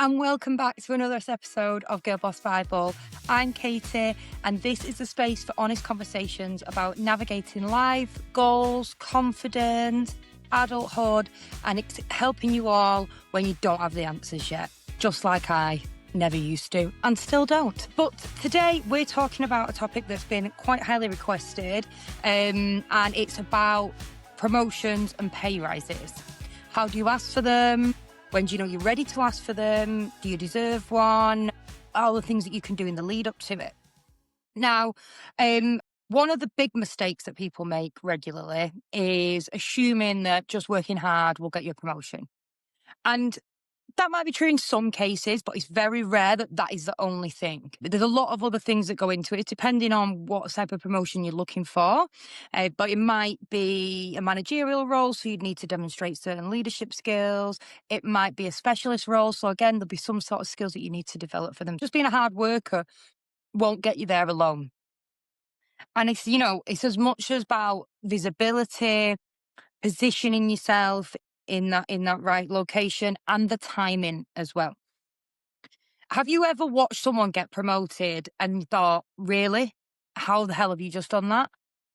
and welcome back to another episode of Girl Boss Bible. I'm Katie, and this is the space for honest conversations about navigating life, goals, confidence, adulthood, and it's helping you all when you don't have the answers yet, just like I never used to and still don't. But today we're talking about a topic that's been quite highly requested, and it's about promotions and pay rises. How do you ask for them? When do you know you're ready to ask for them? Do you deserve one? All the things that you can do in the lead up to it. Now, one of the big mistakes that people make regularly is assuming that just working hard will get you a promotion. And that might be true in some cases, but it's very rare that that is the only thing. There's a lot of other things that go into it, depending on what type of promotion you're looking for. But it might be a managerial role, so you'd need to demonstrate certain leadership skills. It might be a specialist role, so again, there'll be some sort of skills that you need to develop for them. Just being a hard worker won't get you there alone. And it's as much about visibility, positioning yourself in that right location, and the timing as well. Have you ever watched someone get promoted and you thought, really? How the hell have you just done that?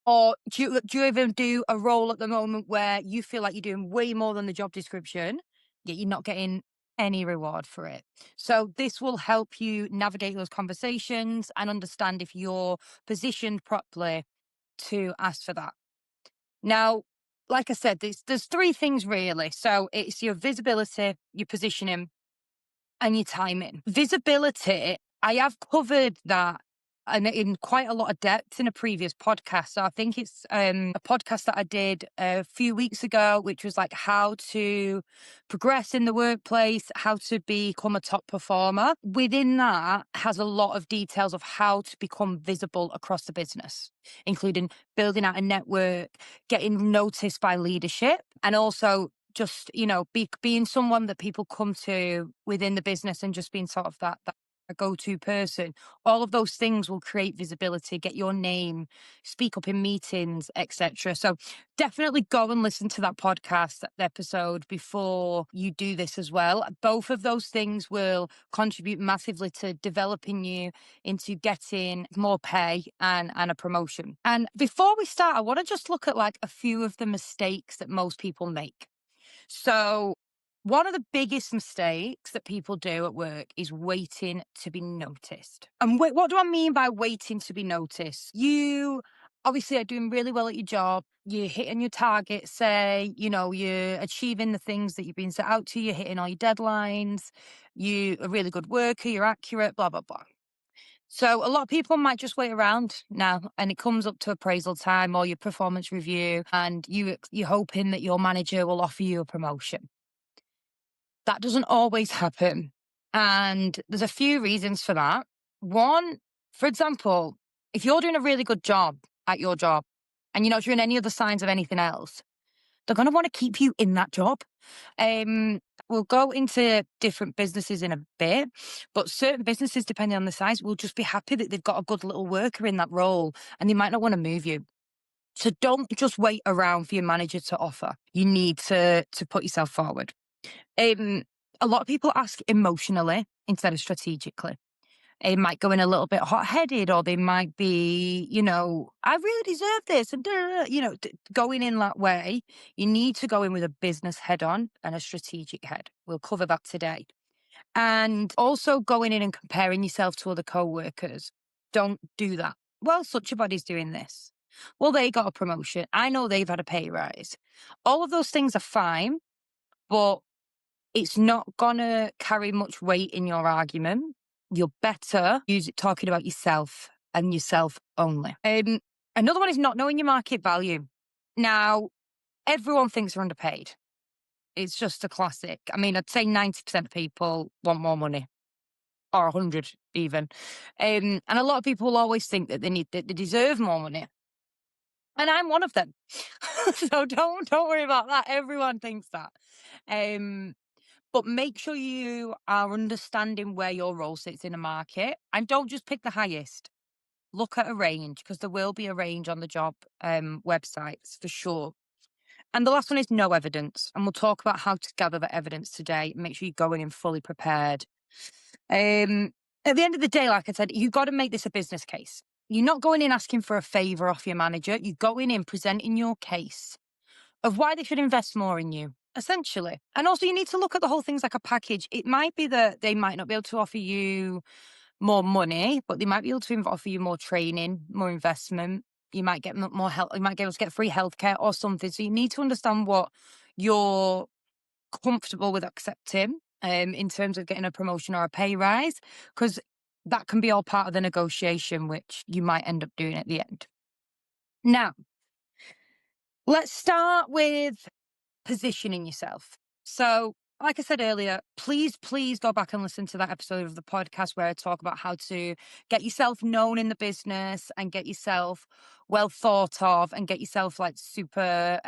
Or do you even do a role at the moment where you feel like you're doing way more than the job description, yet you're not getting any reward for it? So this will help you navigate those conversations and understand if you're positioned properly to ask for that. Now, like I said, there's three things really. So it's your visibility, your positioning, and your timing. Visibility, I have covered that and in quite a lot of depth in a previous podcast. So I think it's a podcast that I did a few weeks ago, which was like how to progress in the workplace, how to become a top performer. Within that has a lot of details of how to become visible across the business, including building out a network, getting noticed by leadership, and also just, being someone that people come to within the business and just being sort of that a go-to person. All of those things will create visibility, get your name, speak up in meetings, etc. So definitely go and listen to that podcast episode before you do this as well. Both of those things will contribute massively to developing you into getting more pay and a promotion. And before we start, I want to just look at like a few of the mistakes that most people make. So one of the biggest mistakes that people do at work is waiting to be noticed. And what do I mean by waiting to be noticed? You obviously are doing really well at your job. You're hitting your targets, say, you're achieving the things that you've been set out to. You're hitting all your deadlines. You're a really good worker. You're accurate, blah, blah, blah. So a lot of people might just wait around now and it comes up to appraisal time or your performance review and you're hoping that your manager will offer you a promotion. That doesn't always happen. And there's a few reasons for that. One, for example, if you're doing a really good job at your job and you're not showing any other signs of anything else, they're going to want to keep you in that job. We'll go into different businesses in a bit, but certain businesses, depending on the size, will just be happy that they've got a good little worker in that role and they might not want to move you. So don't just wait around for your manager to offer. You need to put yourself forward. A lot of people ask emotionally instead of strategically. It might go in a little bit hot-headed, or they might be, I really deserve this, and going in that way. You need to go in with a business head on and a strategic head. We'll cover that today. And also going in and comparing yourself to other co-workers. Don't do that. Well, such a body's doing this. Well, they got a promotion. I know they've had a pay rise. All of those things are fine, but it's not gonna carry much weight in your argument. You're better use it talking about yourself and yourself only. Another one is not knowing your market value. Now, everyone thinks they're underpaid. It's just a classic. I mean, I'd say 90% of people want more money, or 100 even. And a lot of people will always think that they deserve more money. And I'm one of them. So don't worry about that. Everyone thinks that. But make sure you are understanding where your role sits in a market and don't just pick the highest. Look at a range because there will be a range on the job websites for sure. And the last one is no evidence. And we'll talk about how to gather the evidence today. Make sure you're going in fully prepared At the end of the day, like I said, you've got to make this a business case. You're not going in asking for a favor off your manager. You're going in presenting your case of why they should invest more in you, essentially. And also, you need to look at the whole things like a package. It might be that they might not be able to offer you more money, but they might be able to offer you more training, more investment. You might get more help. You might be able to get free healthcare or something. So you need to understand what you're comfortable with accepting in terms of getting a promotion or a pay rise, because that can be all part of the negotiation, which you might end up doing at the end. Now, let's start with positioning yourself. So, like I said earlier, please go back and listen to that episode of the podcast where I talk about how to get yourself known in the business and get yourself well thought of and get yourself like super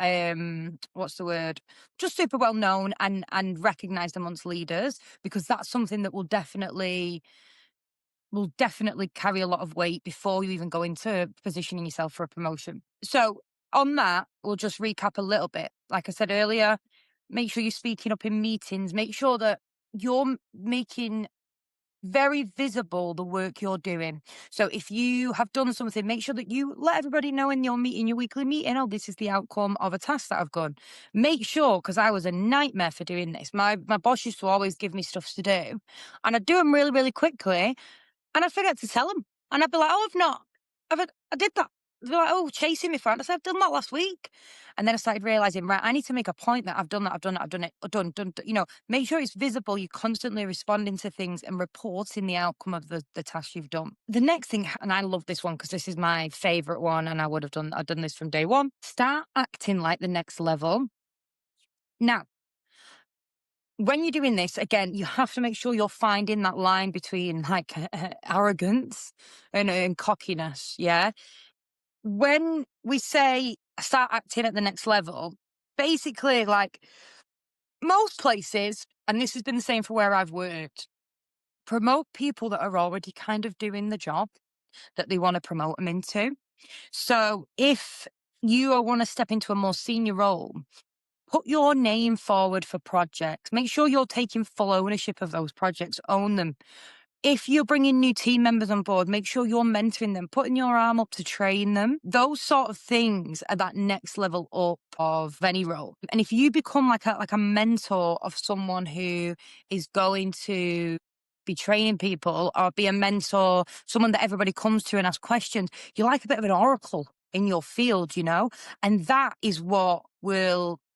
what's the word? Just super well known and recognized amongst leaders, because that's something that will definitely carry a lot of weight before you even go into positioning yourself for a promotion. So, on that, we'll just recap a little bit. Like I said earlier, make sure you're speaking up in meetings, make sure that you're making very visible the work you're doing. So if you have done something, make sure that you let everybody know in your meeting, your weekly meeting, oh, this is the outcome of a task that I've done. Make sure, because I was a nightmare for doing this. My boss used to always give me stuff to do, and I'd do them really, really quickly, and I'd forget to tell them. And I'd be like, oh, I've not. I did that. They'd be like, oh, chasing me for it. I said, I've done that last week. And then I started realizing, right, I need to make a point that I've done that, I've done it, done. Make sure it's visible. You're constantly responding to things and reporting the outcome of the task you've done. The next thing, and I love this one because this is my favorite one, and I've done this from day one. Start acting like the next level. Now, when you're doing this, again, you have to make sure you're finding that line between like arrogance and cockiness. Yeah. When we say start acting at the next level, basically, like most places, and this has been the same for where I've worked, promote people that are already kind of doing the job that they want to promote them into. So if you want to step into a more senior role, put your name forward for projects. Make sure you're taking full ownership of those projects, own them. If you're bringing new team members on board, make sure you're mentoring them, putting your arm up to train them. Those sort of things are that next level up of any role. And if you become like a mentor of someone who is going to be training people or be a mentor, someone that everybody comes to and asks questions, you're like a bit of an oracle in your field, and that is what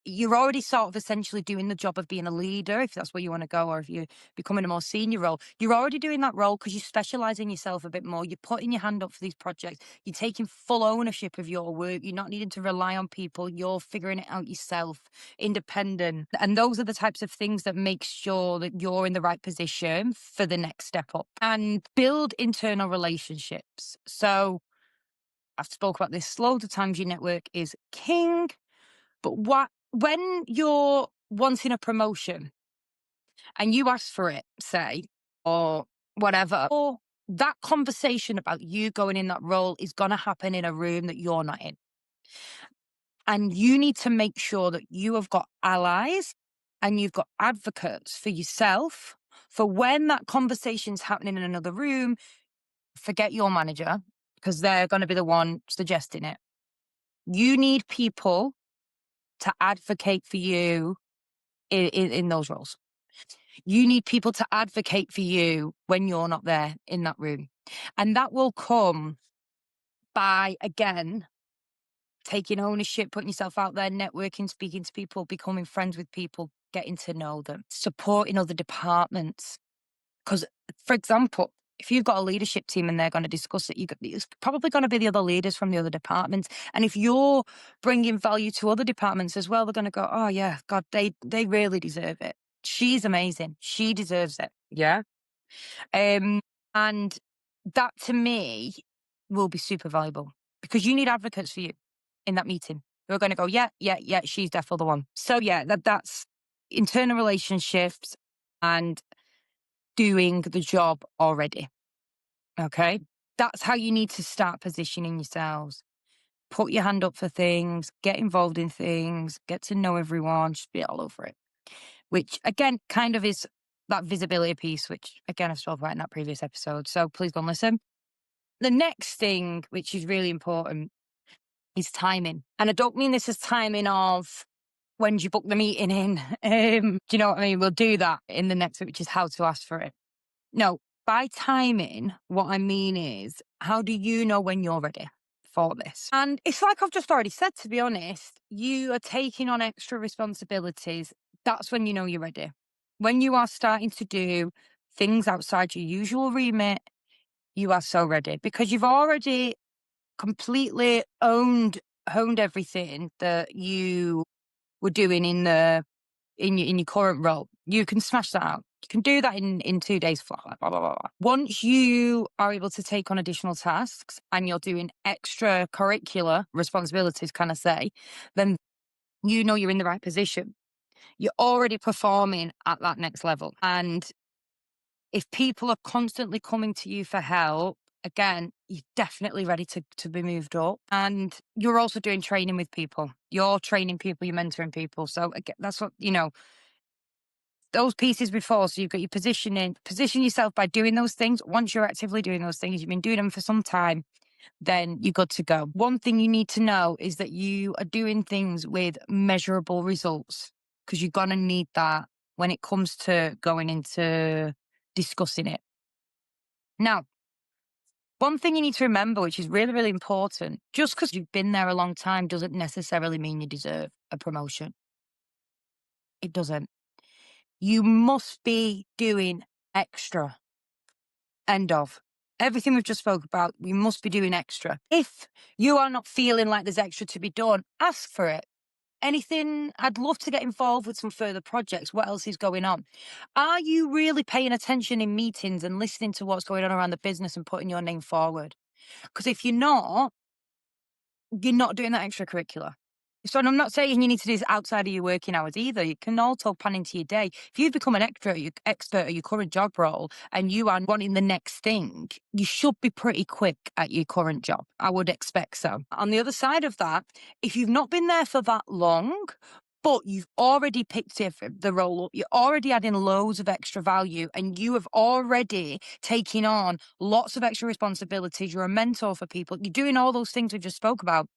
you're already sort of essentially doing the job of being a leader, if that's where you want to go, or if you're becoming a more senior role. You're already doing that role because you specialize in yourself a bit more. You're putting your hand up for these projects. You're taking full ownership of your work. You're not needing to rely on people. You're figuring it out yourself, independent. And those are the types of things that make sure that you're in the right position for the next step up. And build internal relationships. So I've spoke about this loads of times. Your network is king. But when you're wanting a promotion and you ask for it, say, or whatever, or that conversation about you going in that role is going to happen in a room that you're not in. And you need to make sure that you have got allies and you've got advocates for yourself for when that conversation's happening in another room. Forget your manager, because they're going to be the one suggesting it. You need people to advocate for you in those roles. You need people to advocate for you when you're not there in that room. And that will come by, again, taking ownership, putting yourself out there, networking, speaking to people, becoming friends with people, getting to know them, supporting other departments. Because, for example, if you've got a leadership team and they're going to discuss it, it's probably going to be the other leaders from the other departments. And if you're bringing value to other departments as well, they're going to go, oh yeah, God, they really deserve it. She's amazing. She deserves it. Yeah. And that to me will be super valuable, because you need advocates for you in that meeting who are going to go, yeah, she's definitely the one. So yeah, that's internal relationships and doing the job already. Okay. That's how you need to start positioning yourselves. Put your hand up for things, get involved in things, get to know everyone, just be all over it. Which again, kind of is that visibility piece, which again, I've spoken about in that previous episode. So please go and listen. The next thing, which is really important, is timing. And I don't mean this as timing of when do you book the meeting in? Do you know what I mean? We'll do that in the next, which is how to ask for it. No, by timing, what I mean is, how do you know when you're ready for this? And it's like I've just already said, to be honest, you are taking on extra responsibilities. That's when you know you're ready. When you are starting to do things outside your usual remit, you are so ready because you've already completely honed everything that you were doing in your current role. You can smash that out. You can do that in 2 days flat. Blah, blah, blah, blah. Once you are able to take on additional tasks and you're doing extra curricular responsibilities, can I say, then you know you're in the right position. You're already performing at that next level. And if people are constantly coming to you for help, again, you're definitely ready to be moved up. And you're also doing training with people. You're training people, you're mentoring people. So again, that's what, those pieces before. So you've got your positioning, position yourself by doing those things. Once you're actively doing those things, you've been doing them for some time, then you're good to go. One thing you need to know is that you are doing things with measurable results because you're going to need that when it comes to going into discussing it. Now, one thing you need to remember, which is really, really important, just because you've been there a long time doesn't necessarily mean you deserve a promotion. It doesn't. You must be doing extra. End of. Everything we've just spoke about, you must be doing extra. If you are not feeling like there's extra to be done, ask for it. Anything, I'd love to get involved with some further projects. What else is going on? Are you really paying attention in meetings and listening to what's going on around the business and putting your name forward? Because if you're not doing that extracurricular. So I'm not saying you need to do this outside of your working hours either. You can also plan into your day. If you've become an expert at your current job role and you are wanting the next thing, you should be pretty quick at your current job. I would expect so. On the other side of that, if you've not been there for that long, but you've already picked the role up, you're already adding loads of extra value and you have already taken on lots of extra responsibilities. You're a mentor for people. You're doing all those things we just spoke about.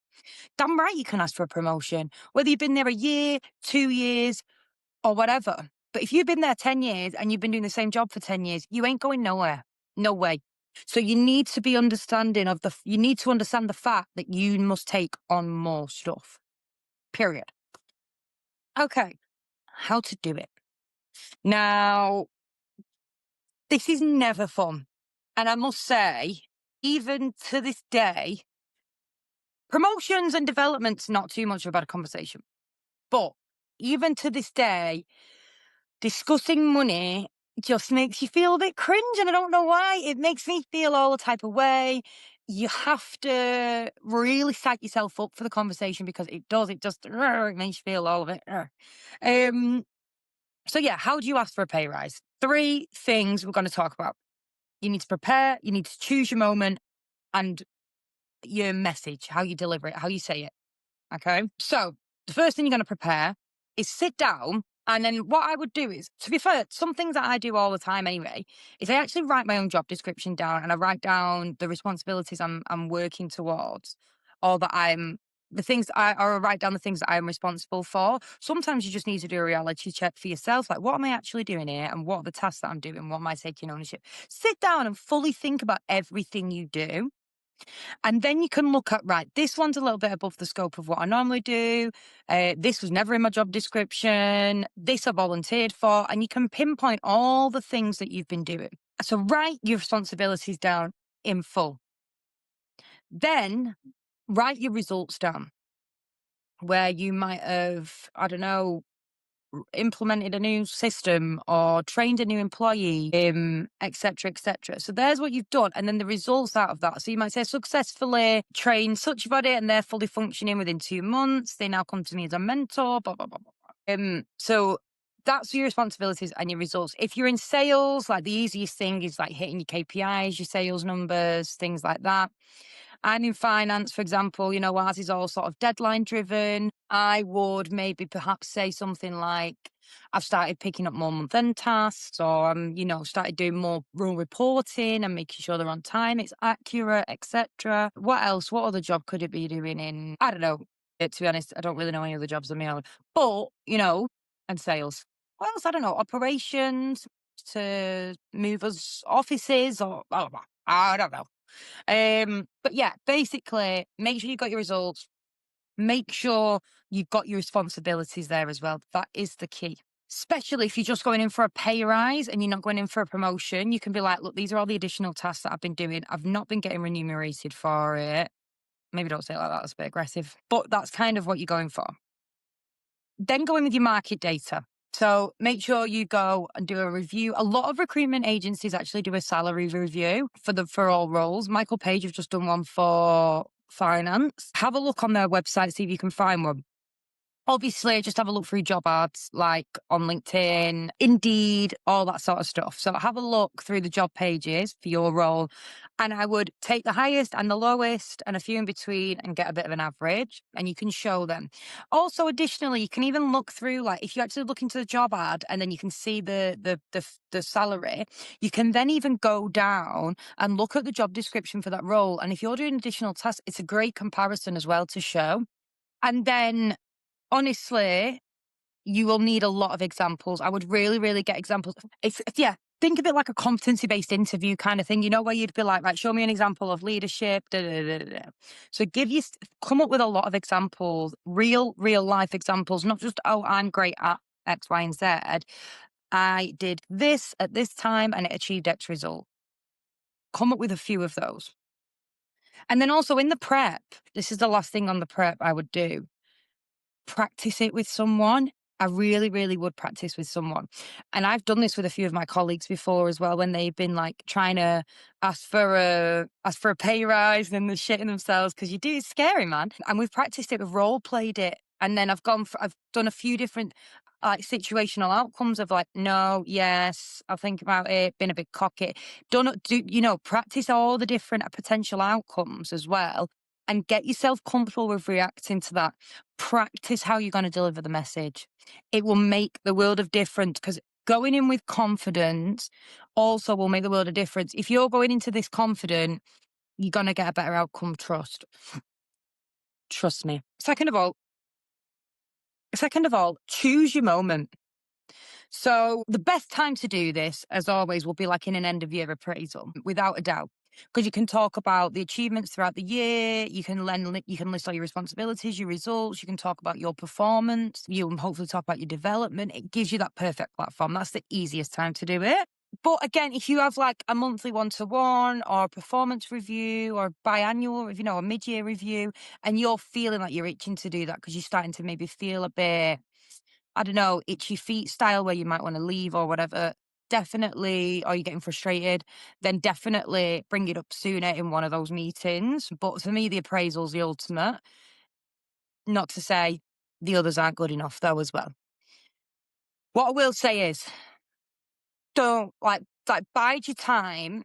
Damn right you can ask for a promotion, whether you've been there a year, 2 years, or whatever. But if you've been there 10 years and you've been doing the same job for 10 years, you ain't going nowhere. No way. So you need to be understanding you need to understand the fact that you must take on more stuff. Period. Okay. How to do it. Now, this is never fun. And I must say, even to this day, promotions and development's not too much about a conversation. But even to this day, discussing money just makes you feel a bit cringe, and I don't know why. It makes me feel all the type of way. You have to really psych yourself up for the conversation because it does. It just it makes you feel all of it. So yeah, how do you ask for a pay rise? 3 things we're going to talk about. You need to prepare, you need to choose your moment, and your message, how you deliver it, how you say it. Okay. So the first thing you're going to prepare is sit down. And then what I would do is, to be fair, some things that I do all the time anyway, is I actually write my own job description down and I write down the responsibilities I'm working towards, or or I write down the things that I'm responsible for. Sometimes you just need to do a reality check for yourself. Like, what am I actually doing here? And what are the tasks that I'm doing? What am I taking ownership? Sit down and fully think about everything you do. And then you can look at, right, this one's a little bit above the scope of what I normally do. This was never in my job description. This I volunteered for. And you can pinpoint all the things that you've been doing. So write your responsibilities down in full. Then write your results down where you might have, I don't know, implemented a new system or trained a new employee, etc., etc. So there's what you've done, and then the results out of that. So you might say, successfully trained such a body, and they're fully functioning within 2 months. They now come to me as a mentor. Blah blah blah blah. So that's your responsibilities and your results. If you're in sales, like the easiest thing is like hitting your KPIs, your sales numbers, things like that. And in finance, for example, ours is all sort of deadline driven. I would maybe perhaps say something like, I've started picking up more month-end tasks, or I'm, started doing more rule reporting and making sure they're on time, it's accurate, etc. What else? What other job could it be doing in? I don't know. To be honest, I don't really know any other jobs on my own. But, and sales. What else? I don't know. Operations to move us offices, or I don't know. But yeah, basically, make sure you got your results. Make sure you've got your responsibilities there as well. That is the key. Especially if you're just going in for a pay rise and you're not going in for a promotion, you can be like, look, these are all the additional tasks that I've been doing. I've not been getting remunerated for it. Maybe don't say it like that, that's a bit aggressive, but that's kind of what you're going for. Then go in with your market data. So make sure you go and do a review. A lot of recruitment agencies actually do a salary review for all roles. Michael Page have just done one for finance. Have a look on their website, see if you can find one. Obviously, just have a look through job ads like on LinkedIn, Indeed, all that sort of stuff. So have a look through the job pages for your role. And I would take the highest and the lowest and a few in between and get a bit of an average, and you can show them. Also, additionally, you can even look through, like, if you actually look into the job ad and then you can see the salary, you can then even go down and look at the job description for that role. And if you're doing additional tasks, it's a great comparison as well to show. And then, honestly, you will need a lot of examples. I would really, really get examples. Yeah, think of it like a competency-based interview kind of thing, where you'd be like, right, show me an example of leadership. Da, da, da, da, da. So come up with a lot of examples, real life examples, not just, oh, I'm great at X, Y, and Z. I did this at this time and it achieved X result. Come up with a few of those. And then also in the prep, this is the last thing on the prep I would do. Practice it with someone. I really, really would practice with someone. And I've done this with a few of my colleagues before as well, when they've been like trying to ask for a pay rise, and then they're shitting themselves because it's scary, man. And we've practiced it, we've role played it. And then I've done a few different like situational outcomes of like, no, yes, I'll think about it, been a bit cocky. Practice all the different potential outcomes as well, and get yourself comfortable with reacting to that. Practice how you're going to deliver the message. It will make the world of difference, because going in with confidence also will make the world of difference. If you're going into this confident, you're going to get a better outcome. Trust me. Second of all, choose your moment. So the best time to do this, as always, will be like in an end of year appraisal, without a doubt. Because you can talk about the achievements throughout the year, you can list all your responsibilities, your results, you can talk about your performance, you can hopefully talk about your development. It gives you that perfect platform. That's the easiest time to do it. But again, if you have like a monthly one-to-one or a performance review or biannual, a mid-year review, and you're feeling like you're itching to do that because you're starting to maybe feel a bit, I don't know, itchy feet style, where you might want to leave or whatever, definitely, or you're getting frustrated, then definitely bring it up sooner in one of those meetings. But for me, the appraisal's the ultimate. Not to say the others aren't good enough though as well. What I will say is, don't bide your time.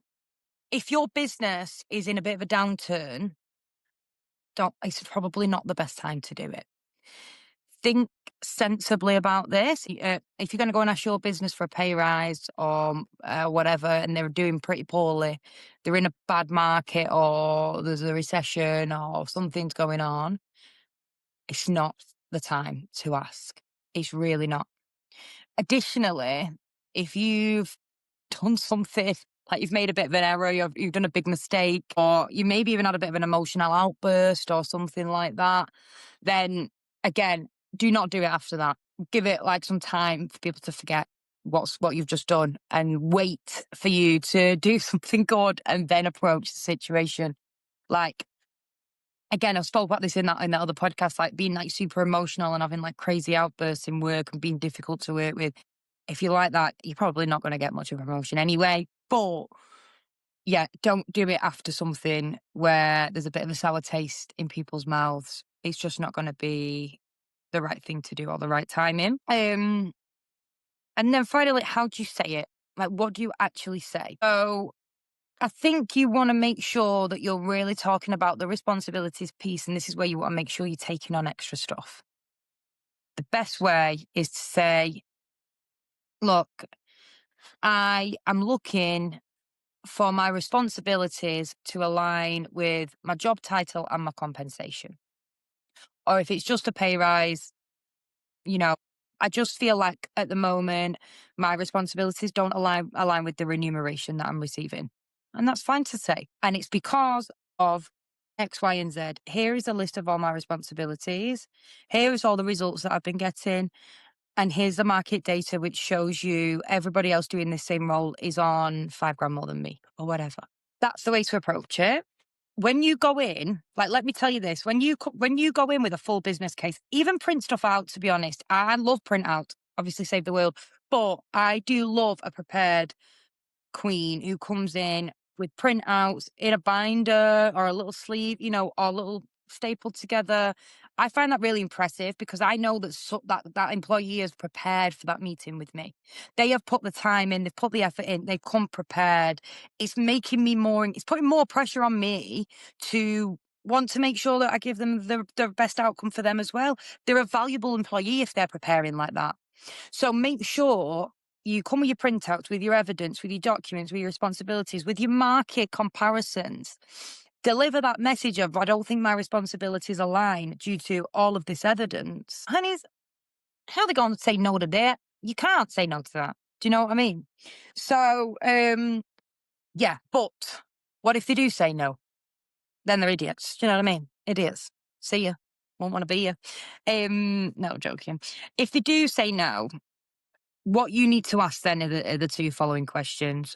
If your business is in a bit of a downturn, it's probably not the best time to do it. Think sensibly about this. If you're going to go and ask your business for a pay rise or whatever, and they're doing pretty poorly, they're in a bad market, or there's a recession or something's going on, it's not the time to ask. It's really not. Additionally, if you've done something, like you've made a bit of an error, you've done a big mistake, or you maybe even had a bit of an emotional outburst or something like that, then again, do not do it after that. Give it like some time for people to forget what you've just done, and wait for you to do something good and then approach the situation. Like, again, I've spoke about this in that other podcast, like being like super emotional and having like crazy outbursts in work and being difficult to work with. If you're like that, you're probably not going to get much of a promotion anyway. But yeah, don't do it after something where there's a bit of a sour taste in people's mouths. It's just not going to be the right thing to do or the right timing. And then finally, how do you say it? Like, what do you actually say? So I think you want to make sure that you're really talking about the responsibilities piece, and this is where you want to make sure you're taking on extra stuff. The best way is to say, Look, I am looking for my responsibilities to align with my job title and my compensation. Or if it's just a pay rise, you know, I just feel like at the moment my responsibilities don't align with the remuneration that I'm receiving. And that's fine to say. And it's because of X, Y, and Z. Here is a list of all my responsibilities. Here is all the results that I've been getting. And here's the market data, which shows you everybody else doing the same role is on 5 grand more than me or whatever. That's the way to approach it. When you go in, like, let me tell you this, when you go in with a full business case, even print stuff out, to be honest, I love print out, obviously save the world, but I do love a prepared queen who comes in with printouts in a binder or a little sleeve, or a little stapled together. I find that really impressive because I know that that employee is prepared for that meeting with me. They have put the time in, they've put the effort in, they've come prepared. It's making me more, it's putting more pressure on me to want to make sure that I give them the best outcome for them as well. They're a valuable employee if they're preparing like that. So make sure you come with your printouts, with your evidence, with your documents, with your responsibilities, with your market comparisons. Deliver that message of, I don't think my responsibilities align due to all of this evidence. Honey, how are they going to say no to that? You can't say no to that. Do you know what I mean? So, yeah, but what if they do say no? Then they're idiots. Do you know what I mean? Idiots. See ya. Won't want to be you. No, joking. If they do say no, what you need to ask then are the two following questions.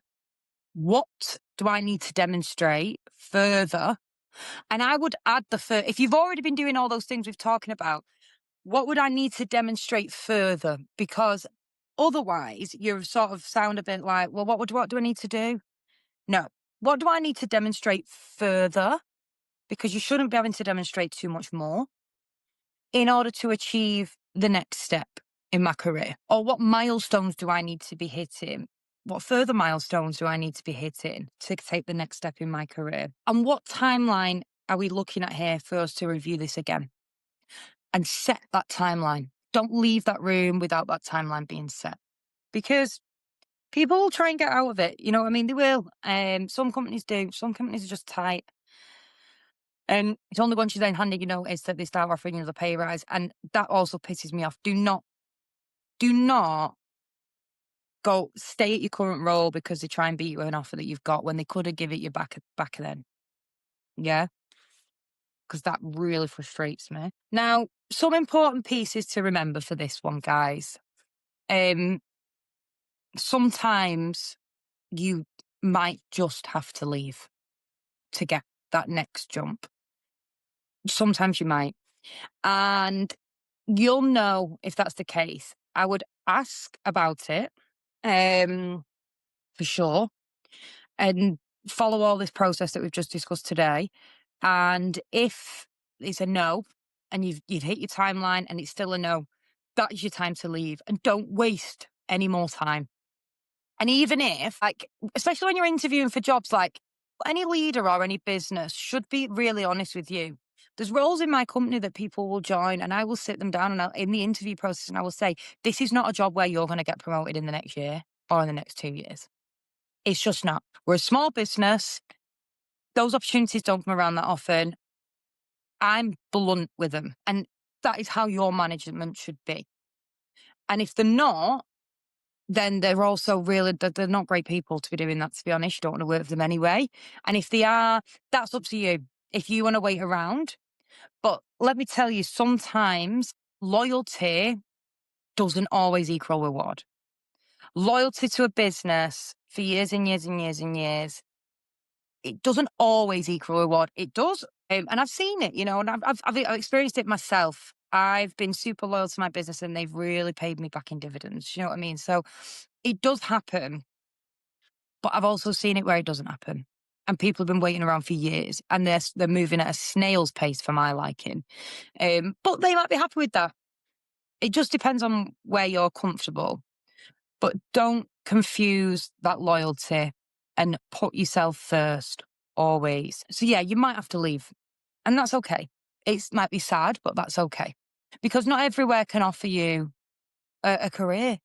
What do I need to demonstrate further? And I would add if you've already been doing all those things we've talking about, what would I need to demonstrate further? Because otherwise you sort of sound a bit like, well, what do I need to do? No. What do I need to demonstrate further? Because you shouldn't be having to demonstrate too much more in order to achieve the next step in my career? Or what milestones do I need to be hitting? What further milestones do I need to be hitting to take the next step in my career? And what timeline are we looking at here for us to review this again? And set that timeline. Don't leave that room without that timeline being set. Because people will try and get out of it. You know what I mean? They will. Some companies do. Some companies are just tight. And it's only once you then hand in your notice that they start offering you the pay rise. And that also pisses me off. Do not go stay at your current role because they try and beat you with an offer that you've got when they could have given it you back then. Yeah. Because that really frustrates me. Now, some important pieces to remember for this one, guys. Sometimes you might just have to leave to get that next jump. Sometimes you might. And you'll know if that's the case. I would ask about it, for sure, and follow all this process that we've just discussed today. And if it's a no, and you've hit your timeline and it's still a no, that is your time to leave. And don't waste any more time. And even if, like, especially when you're interviewing for jobs, like any leader or any business should be really honest with you. There's roles in my company that people will join, and I will sit them down and in the interview process, and I will say, this is not a job where you're going to get promoted in the next year or in the next 2 years. It's just not. We're a small business. Those opportunities don't come around that often. I'm blunt with them. And that is how your management should be. And if they're not, then they're also they're not great people to be doing that, to be honest. You don't want to work with them anyway. And if they are, that's up to you. If you want to wait around. But let me tell you, sometimes loyalty doesn't always equal reward. Loyalty to a business for years and years and years and years, it doesn't always equal reward. It does. And I've seen it, and I've experienced it myself. I've been super loyal to my business and they've really paid me back in dividends. You know what I mean? So it does happen, but I've also seen it where it doesn't happen. And people have been waiting around for years and they're moving at a snail's pace for my liking. But they might be happy with that. It just depends on where you're comfortable. But don't confuse that loyalty and put yourself first always. So yeah, you might have to leave and that's okay. It might be sad, but that's okay because not everywhere can offer you a career.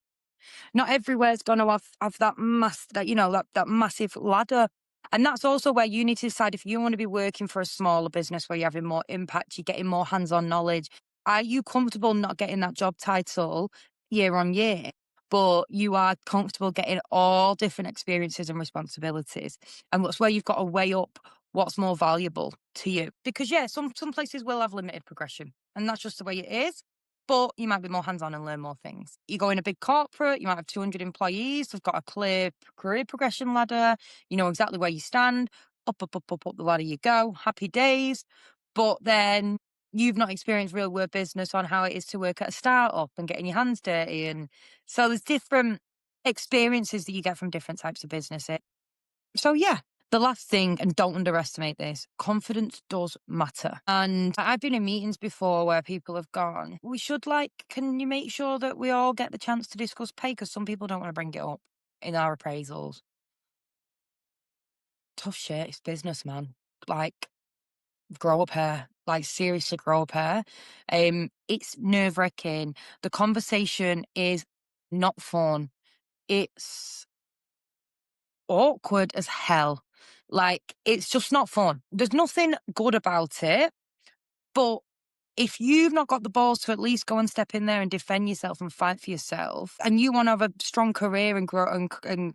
Not everywhere's going to have that massive ladder. And that's also where you need to decide if you want to be working for a smaller business where you're having more impact, you're getting more hands-on knowledge. Are you comfortable not getting that job title year on year, but you are comfortable getting all different experiences and responsibilities? And that's where you've got to weigh up what's more valuable to you. Because yeah, some places will have limited progression, and that's just the way it is. But you might be more hands-on and learn more things. You go in a big corporate, you might have 200 employees, they've got a clear career progression ladder, you know exactly where you stand, up the ladder you go, happy days. But then you've not experienced real world business on how it is to work at a startup and getting your hands dirty. And so there's different experiences that you get from different types of businesses. So yeah, the last thing, and don't underestimate this, confidence does matter. And I've been in meetings before where people have gone, can you make sure that we all get the chance to discuss pay? Because some people don't want to bring it up in our appraisals. Tough shit. It's business, man. Like, grow a pair. Like, seriously, grow a pair. It's nerve wracking. The conversation is not fun. It's awkward as hell. Like, it's just not fun. There's nothing good about it. But if you've not got the balls to at least go and step in there and defend yourself and fight for yourself, and you want to have a strong career and grow and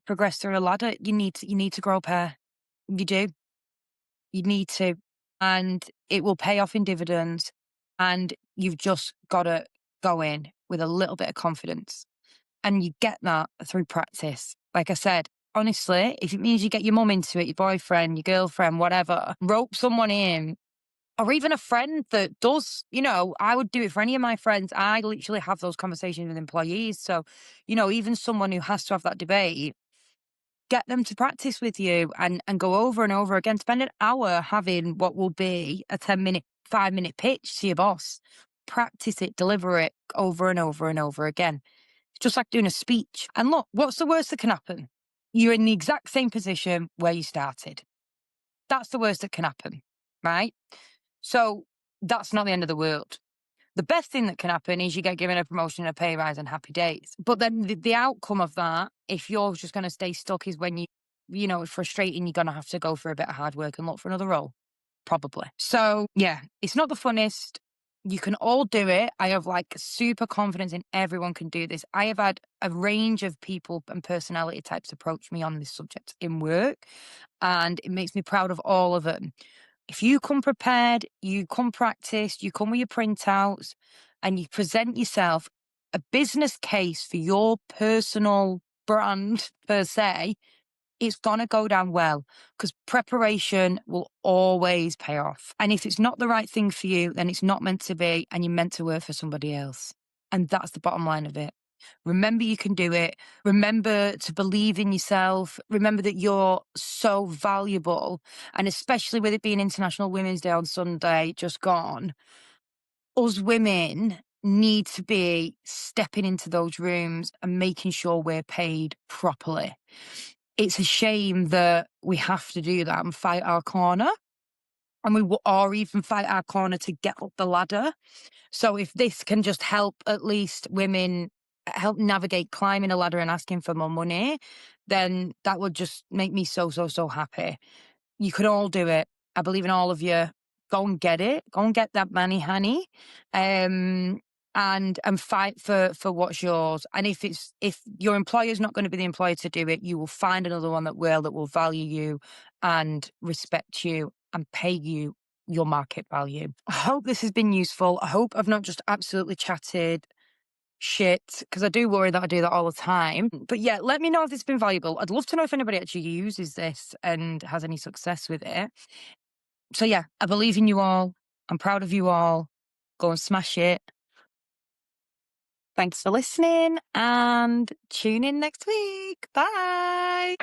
progress through a ladder, you need to grow a pair. You do. You need to. And it will pay off in dividends. And you've just got to go in with a little bit of confidence. And you get that through practice. Like I said, honestly, if it means you get your mum into it, your boyfriend, your girlfriend, whatever, rope someone in, or even a friend that does, I would do it for any of my friends. I literally have those conversations with employees. So, even someone who has to have that debate, get them to practice with you and go over and over again. Spend an hour having what will be a 10-minute, 5-minute pitch to your boss. Practice it, deliver it over and over and over again. It's just like doing a speech. And look, what's the worst that can happen? You're in the exact same position where you started. That's the worst that can happen, right? So that's not the end of the world. The best thing that can happen is you get given a promotion, a pay rise, and happy days. But then the outcome of that, if you're just going to stay stuck, is when it's frustrating. You're going to have to go for a bit of hard work and look for another role, probably. So yeah, it's not the funnest. You can all do it. I have super confidence in everyone can do this. I have had a range of people and personality types approach me on this subject in work, and it makes me proud of all of them. If you come prepared, you come practiced, you come with your printouts, and you present yourself a business case for your personal brand per se, it's going to go down well because preparation will always pay off. And if it's not the right thing for you, then it's not meant to be, and you're meant to work for somebody else. And that's the bottom line of it. Remember, you can do it. Remember to believe in yourself. Remember that you're so valuable. And especially with it being International Women's Day on Sunday, just gone, us women need to be stepping into those rooms and making sure we're paid properly. It's a shame that we have to do that and fight our corner. Or even fight our corner to get up the ladder. So if this can just help at least women help navigate climbing a ladder and asking for more money, then that would just make me so, so, so happy. You can all do it. I believe in all of you. Go and get it. Go and get that money, honey. And fight for what's yours. And if your employer's not going to be the employer to do it, you will find another one that will value you and respect you and pay you your market value. I hope this has been useful. I hope I've not just absolutely chatted shit, because I do worry that I do that all the time. But yeah, let me know if it's been valuable. I'd love to know if anybody actually uses this and has any success with it. So yeah, I believe in you all. I'm proud of you all. Go and smash it. Thanks for listening and tune in next week. Bye.